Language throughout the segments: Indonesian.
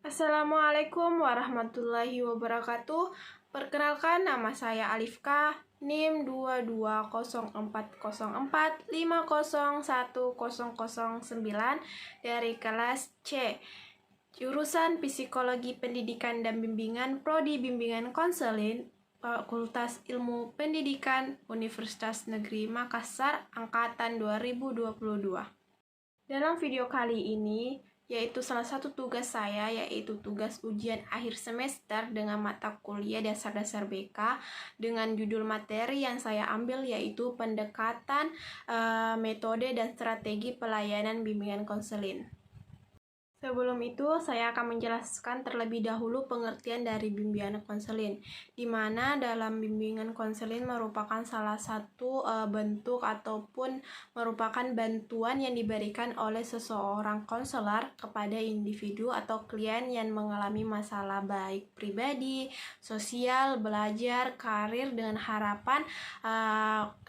Assalamualaikum warahmatullahi wabarakatuh. Perkenalkan, nama saya Alifka, NIM 2204045010009 dari kelas C, jurusan Psikologi Pendidikan dan Bimbingan, Prodi Bimbingan Konseling, Fakultas Ilmu Pendidikan, Universitas Negeri Makassar, Angkatan 2022. Dalam video kali ini, yaitu salah satu tugas saya, yaitu tugas ujian akhir semester dengan mata kuliah dasar-dasar BK dengan judul materi yang saya ambil yaitu pendekatan, metode dan strategi pelayanan bimbingan konseling. Sebelum itu, saya akan menjelaskan terlebih dahulu pengertian dari bimbingan konseling, di mana dalam bimbingan konseling merupakan salah satu bentuk ataupun merupakan bantuan yang diberikan oleh seseorang konselor kepada individu atau klien yang mengalami masalah baik pribadi, sosial, belajar, karir dengan harapan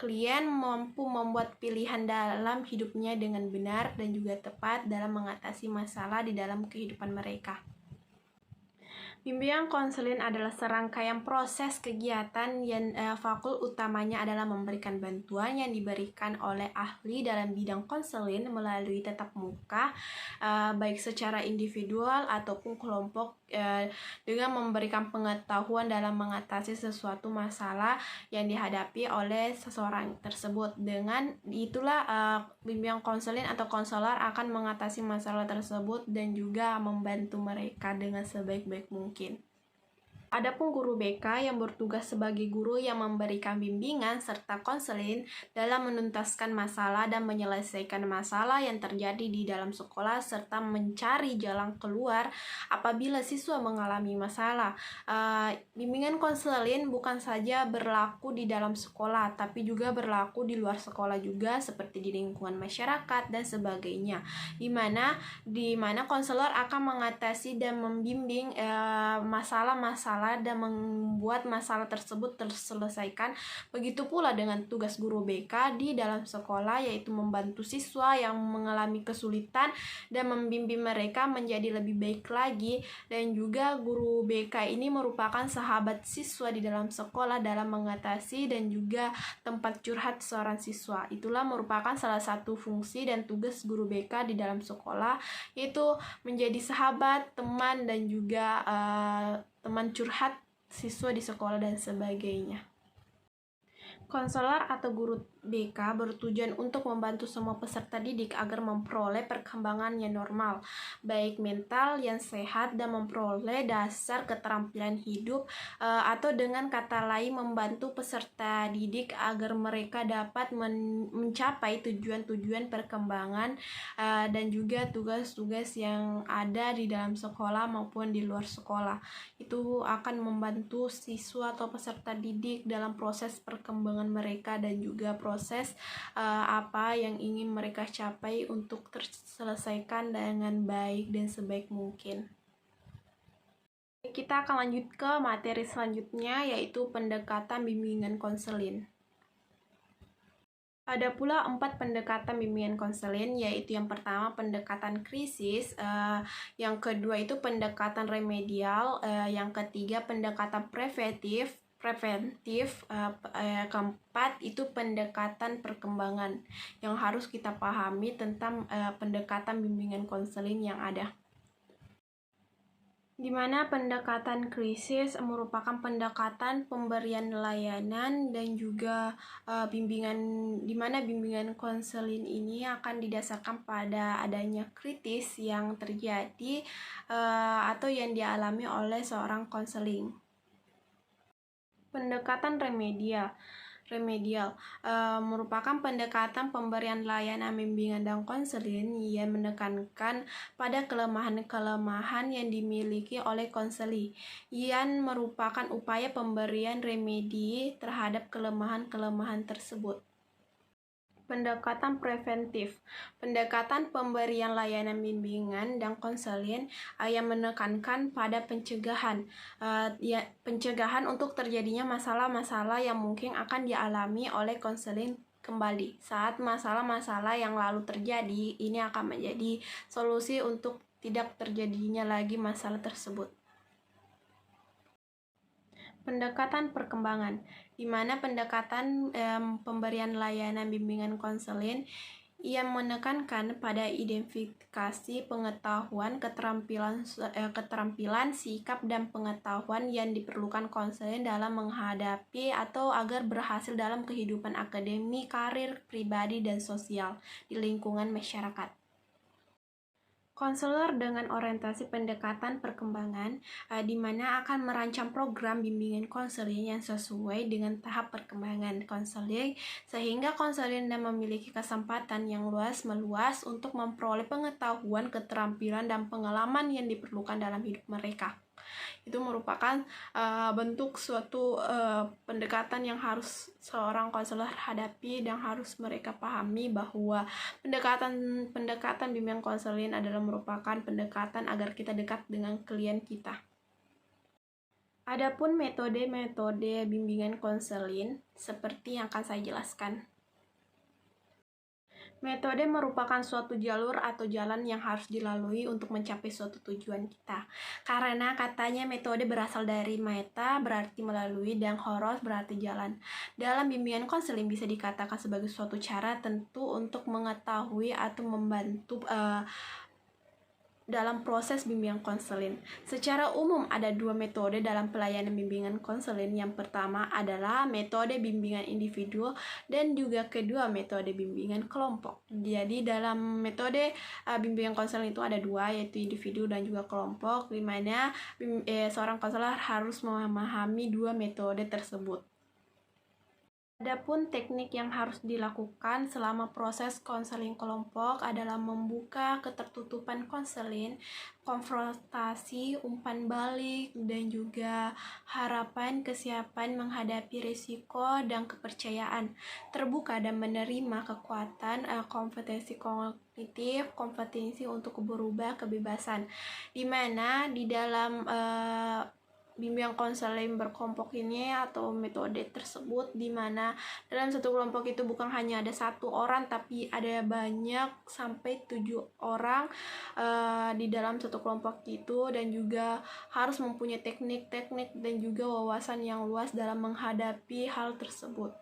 klien mampu membuat pilihan dalam hidupnya dengan benar dan juga tepat dalam mengatasi masalah di dalam kehidupan mereka. Bimbingan konseling adalah serangkaian proses kegiatan yang fakul utamanya adalah memberikan bantuan yang diberikan oleh ahli dalam bidang konseling melalui tatap muka, baik secara individual ataupun kelompok, dengan memberikan pengetahuan dalam mengatasi sesuatu masalah yang dihadapi oleh seseorang tersebut. Dengan itulah bimbingan konseling atau konselor akan mengatasi masalah tersebut dan juga membantu mereka dengan sebaik-baik mungkin. Adapun guru BK yang bertugas sebagai guru yang memberikan bimbingan serta konseling dalam menuntaskan masalah dan menyelesaikan masalah yang terjadi di dalam sekolah serta mencari jalan keluar apabila siswa mengalami masalah. Bimbingan konseling bukan saja berlaku di dalam sekolah, tapi juga berlaku di luar sekolah juga, seperti di lingkungan masyarakat dan sebagainya, di mana konselor akan mengatasi dan membimbing masalah-masalah dan membuat masalah tersebut terselesaikan. Begitu pula dengan tugas guru BK di dalam sekolah, yaitu membantu siswa yang mengalami kesulitan dan membimbing mereka menjadi lebih baik lagi. Dan juga guru BK ini merupakan sahabat siswa di dalam sekolah dalam mengatasi dan juga tempat curhat seorang siswa. Itulah merupakan salah satu fungsi dan tugas guru BK di dalam sekolah, yaitu menjadi sahabat, teman, dan juga teman curhat siswa di sekolah dan sebagainya. Konselor atau guru BK bertujuan untuk membantu semua peserta didik agar memperoleh perkembangan yang normal, baik mental yang sehat dan memperoleh dasar keterampilan hidup, atau dengan kata lain membantu peserta didik agar mereka dapat mencapai tujuan-tujuan perkembangan dan juga tugas-tugas yang ada di dalam sekolah maupun di luar sekolah. Itu akan membantu siswa atau peserta didik dalam proses perkembangan mereka dan juga proses apa yang ingin mereka capai untuk terselesaikan dengan baik dan sebaik mungkin. Kita akan lanjut ke materi selanjutnya, yaitu pendekatan bimbingan konseling. Ada pula 4 pendekatan bimbingan konseling, yaitu yang pertama pendekatan krisis, yang kedua itu pendekatan remedial, yang ketiga pendekatan preventif, keempat itu pendekatan perkembangan yang harus kita pahami tentang pendekatan bimbingan konseling yang ada. Di mana pendekatan krisis merupakan pendekatan pemberian layanan dan juga bimbingan, di mana bimbingan konseling ini akan didasarkan pada adanya kritis yang terjadi atau yang dialami oleh seorang konseling. Pendekatan remedial merupakan pendekatan pemberian layanan bimbingan dan konseling yang menekankan pada kelemahan-kelemahan yang dimiliki oleh konseli, yang merupakan upaya pemberian remedi terhadap kelemahan-kelemahan tersebut. Pendekatan preventif, pendekatan pemberian layanan bimbingan dan konseling yang menekankan pada pencegahan, pencegahan untuk terjadinya masalah-masalah yang mungkin akan dialami oleh konseling kembali saat masalah-masalah yang lalu terjadi. Ini akan menjadi solusi untuk tidak terjadinya lagi masalah tersebut. Pendekatan perkembangan, di mana pendekatan pemberian layanan bimbingan konseling yang menekankan pada identifikasi pengetahuan, keterampilan, sikap, dan pengetahuan yang diperlukan konselor dalam menghadapi atau agar berhasil dalam kehidupan akademik, karir, pribadi, dan sosial di lingkungan masyarakat. Konselor dengan orientasi pendekatan perkembangan, di mana akan merancang program bimbingan konseling yang sesuai dengan tahap perkembangan konseling, sehingga konseling dan memiliki kesempatan yang meluas untuk memperoleh pengetahuan, keterampilan, dan pengalaman yang diperlukan dalam hidup mereka. Itu merupakan bentuk suatu pendekatan yang harus seorang konselor hadapi dan harus mereka pahami bahwa pendekatan bimbingan konseling adalah merupakan pendekatan agar kita dekat dengan klien kita. Adapun metode-metode bimbingan konseling seperti yang akan saya jelaskan. Metode merupakan suatu jalur atau jalan yang harus dilalui untuk mencapai suatu tujuan kita. Karena katanya metode berasal dari meta, berarti melalui, dan horos berarti jalan. Dalam bimbingan konseling bisa dikatakan sebagai suatu cara tentu untuk mengetahui atau membantu dalam proses bimbingan konseling. Secara umum ada dua metode dalam pelayanan bimbingan konseling. Yang pertama adalah metode bimbingan individu dan juga kedua metode bimbingan kelompok. Jadi dalam metode bimbingan konseling itu ada dua, yaitu individu dan juga kelompok, di mana seorang konselor harus memahami dua metode tersebut. Adapun teknik yang harus dilakukan selama proses konseling kelompok adalah membuka ketertutupan konseling, konfrontasi, umpan balik, dan juga harapan, kesiapan menghadapi risiko dan kepercayaan, terbuka dan menerima kekuatan, kompetensi kognitif, kompetensi untuk berubah, kebebasan, di mana di dalam bimbingan konseling berkelompok ini atau metode tersebut, di mana dalam satu kelompok itu bukan hanya ada satu orang tapi ada banyak sampai 7 orang di dalam satu kelompok itu, dan juga harus mempunyai teknik-teknik dan juga wawasan yang luas dalam menghadapi hal tersebut.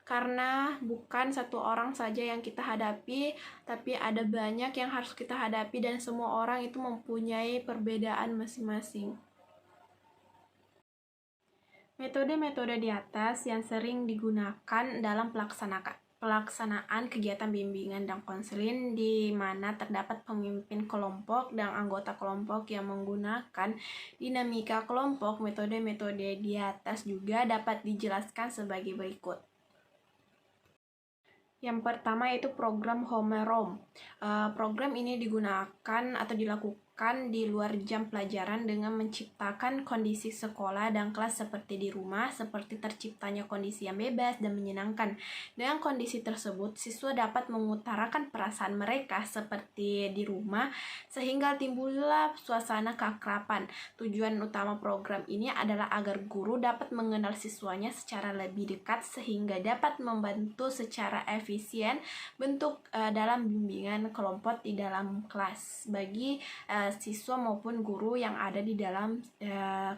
Karena bukan satu orang saja yang kita hadapi, tapi ada banyak yang harus kita hadapi dan semua orang itu mempunyai perbedaan masing-masing. Metode-metode di atas yang sering digunakan dalam pelaksanaan kegiatan bimbingan dan konseling, di mana terdapat pemimpin kelompok dan anggota kelompok yang menggunakan dinamika kelompok. Metode-metode di atas juga dapat dijelaskan sebagai berikut. Yang pertama yaitu program homeroom. Program ini digunakan atau dilakukan di luar jam pelajaran dengan menciptakan kondisi sekolah dan kelas seperti di rumah, seperti terciptanya kondisi yang bebas dan menyenangkan. Dengan kondisi tersebut, siswa dapat mengutarakan perasaan mereka seperti di rumah, sehingga timbullah suasana keakraban. Tujuan utama program ini adalah agar guru dapat mengenal siswanya secara lebih dekat, sehingga dapat membantu secara efisien bentuk dalam bimbingan kelompok di dalam kelas bagi siswa maupun guru yang ada di dalam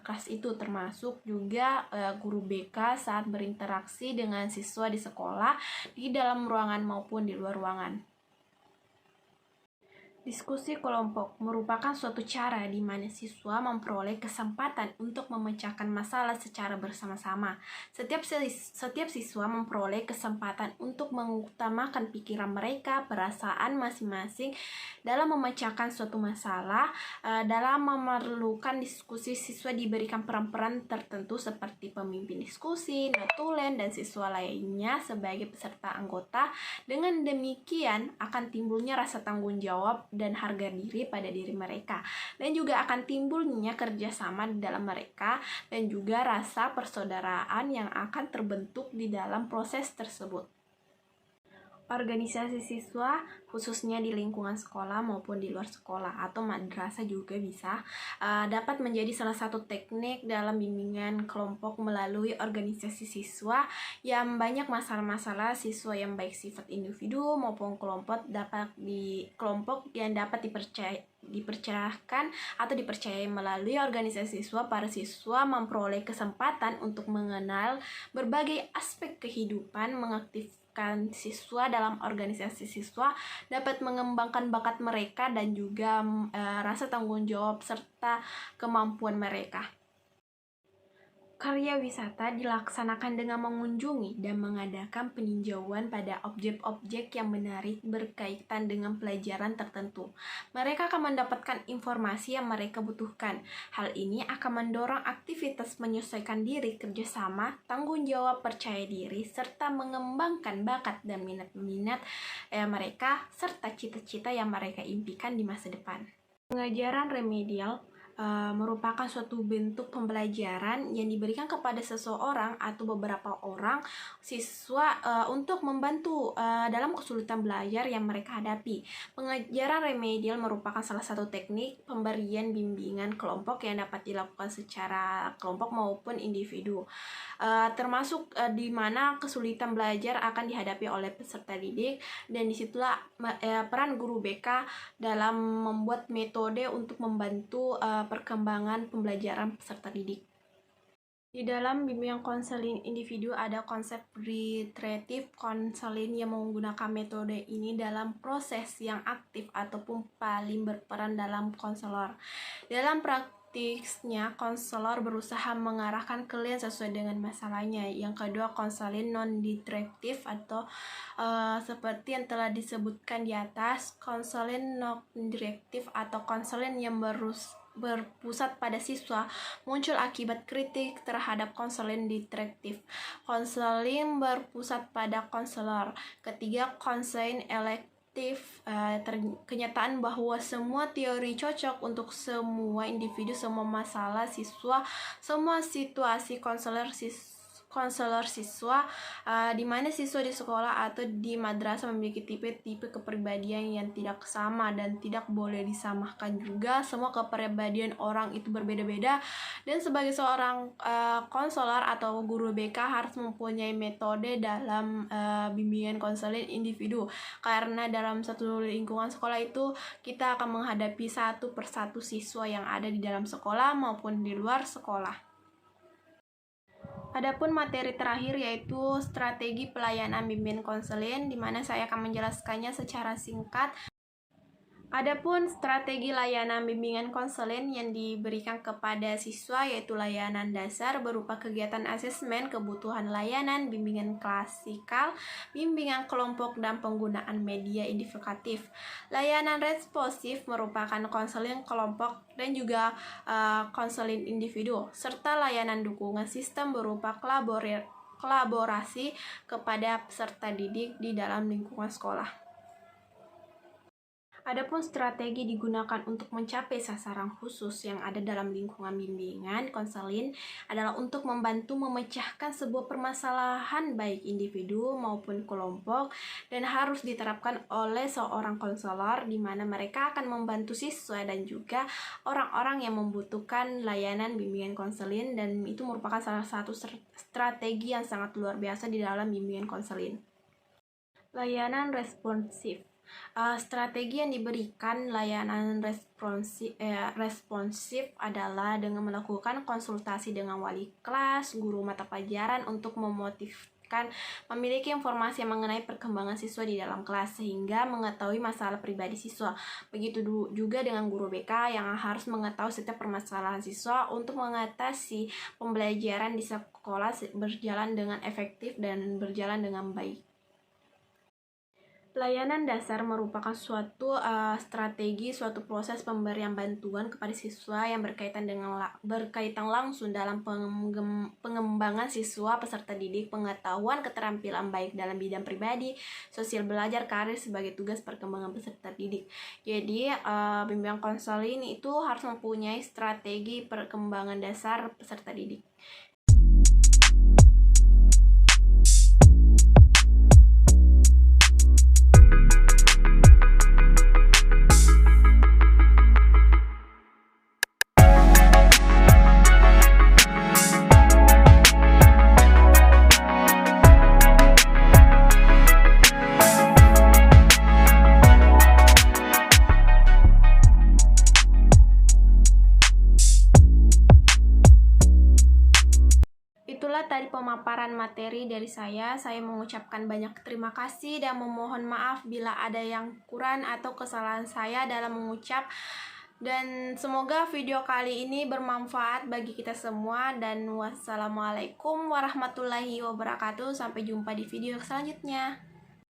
kelas itu, termasuk juga guru BK saat berinteraksi dengan siswa di sekolah, di dalam ruangan maupun di luar ruangan. Diskusi kelompok merupakan suatu cara di mana siswa memperoleh kesempatan untuk memecahkan masalah secara bersama-sama. Setiap siswa memperoleh kesempatan untuk mengutamakan pikiran mereka, perasaan masing-masing dalam memecahkan suatu masalah. Dalam memerlukan diskusi, siswa diberikan peran-peran tertentu seperti pemimpin diskusi, notulen, dan siswa lainnya sebagai peserta anggota. Dengan demikian akan timbulnya rasa tanggung jawab dan harga diri pada diri mereka, dan juga akan timbulnya kerjasama di dalam mereka, dan juga rasa persaudaraan yang akan terbentuk di dalam proses tersebut. organisasi siswa khususnya di lingkungan sekolah maupun di luar sekolah atau madrasah juga bisa dapat menjadi salah satu teknik dalam bimbingan kelompok melalui organisasi siswa yang banyak masalah-masalah siswa yang baik sifat individu maupun kelompok yang dapat dipercerahkan atau dipercayai melalui organisasi siswa. Para siswa memperoleh kesempatan untuk mengenal berbagai aspek kehidupan, mengaktifkan siswa dalam organisasi siswa, dapat mengembangkan bakat mereka dan juga rasa tanggung jawab serta kemampuan mereka. Karya wisata dilaksanakan dengan mengunjungi dan mengadakan peninjauan pada objek-objek yang menarik berkaitan dengan pelajaran tertentu. Mereka akan mendapatkan informasi yang mereka butuhkan. Hal ini akan mendorong aktivitas menyesuaikan diri, kerjasama, tanggung jawab, percaya diri, serta mengembangkan bakat dan minat-minat mereka, serta cita-cita yang mereka impikan di masa depan. Pengajaran remedial merupakan suatu bentuk pembelajaran yang diberikan kepada seseorang atau beberapa orang siswa untuk membantu dalam kesulitan belajar yang mereka hadapi. Pengajaran remedial merupakan salah satu teknik pemberian bimbingan kelompok yang dapat dilakukan secara kelompok maupun individu, termasuk di mana kesulitan belajar akan dihadapi oleh peserta didik, dan disitulah peran guru BK dalam membuat metode untuk membantu perkembangan pembelajaran peserta didik. Di dalam bimbingan konseling individu ada konsep retributive counseling yang menggunakan metode ini dalam proses yang aktif ataupun paling berperan dalam konselor. Dalam praktisnya, konselor berusaha mengarahkan klien sesuai dengan masalahnya. Yang kedua, konseling non-direktif atau seperti yang telah disebutkan di atas, konseling non-direktif atau konseling yang berpusat pada siswa muncul akibat kritik terhadap konseling direktif. Konseling berpusat pada konselor. Ketiga, konseling elektif, kenyataan bahwa semua teori cocok untuk semua individu, semua masalah siswa, semua situasi konselor siswa, di mana siswa di sekolah atau di madrasah memiliki tipe-tipe kepribadian yang tidak sama dan tidak boleh disamakan juga. Semua kepribadian orang itu berbeda-beda, dan sebagai seorang konselor atau guru BK harus mempunyai metode dalam bimbingan konseling individu, karena dalam satu lingkungan sekolah itu kita akan menghadapi satu persatu siswa yang ada di dalam sekolah maupun di luar sekolah. Adapun materi terakhir yaitu strategi pelayanan bimbingan konseling, di mana saya akan menjelaskannya secara singkat. Adapun strategi layanan bimbingan konseling yang diberikan kepada siswa yaitu layanan dasar berupa kegiatan asesmen kebutuhan layanan, bimbingan klasikal, bimbingan kelompok, dan penggunaan media identifikatif. Layanan responsif merupakan konseling kelompok dan juga konseling individu, serta layanan dukungan sistem berupa kolaborasi kepada peserta didik di dalam lingkungan sekolah. Adapun strategi digunakan untuk mencapai sasaran khusus yang ada dalam lingkungan bimbingan konseling adalah untuk membantu memecahkan sebuah permasalahan baik individu maupun kelompok, dan harus diterapkan oleh seorang konselor di mana mereka akan membantu siswa dan juga orang-orang yang membutuhkan layanan bimbingan konseling, dan itu merupakan salah satu strategi yang sangat luar biasa di dalam bimbingan konseling. Layanan responsif. Strategi yang diberikan layanan responsif adalah dengan melakukan konsultasi dengan wali kelas, guru mata pelajaran untuk memotivkan memiliki informasi mengenai perkembangan siswa di dalam kelas sehingga mengetahui masalah pribadi siswa. Begitu juga dengan guru BK yang harus mengetahui setiap permasalahan siswa untuk mengatasi pembelajaran di sekolah berjalan dengan efektif dan berjalan dengan baik. Layanan dasar merupakan suatu strategi, suatu proses pemberian bantuan kepada siswa yang berkaitan langsung dalam pengembangan siswa peserta didik, pengetahuan keterampilan baik dalam bidang pribadi, sosial belajar, karir sebagai tugas perkembangan peserta didik. Jadi bimbingan konseling itu harus mempunyai strategi perkembangan dasar peserta didik. tadi pemaparan materi dari saya. Saya mengucapkan banyak terima kasih dan memohon maaf bila ada yang kurang atau kesalahan saya dalam mengucap. Dan semoga video kali ini bermanfaat bagi kita semua. Dan wassalamualaikum warahmatullahi wabarakatuh. Sampai jumpa di video selanjutnya.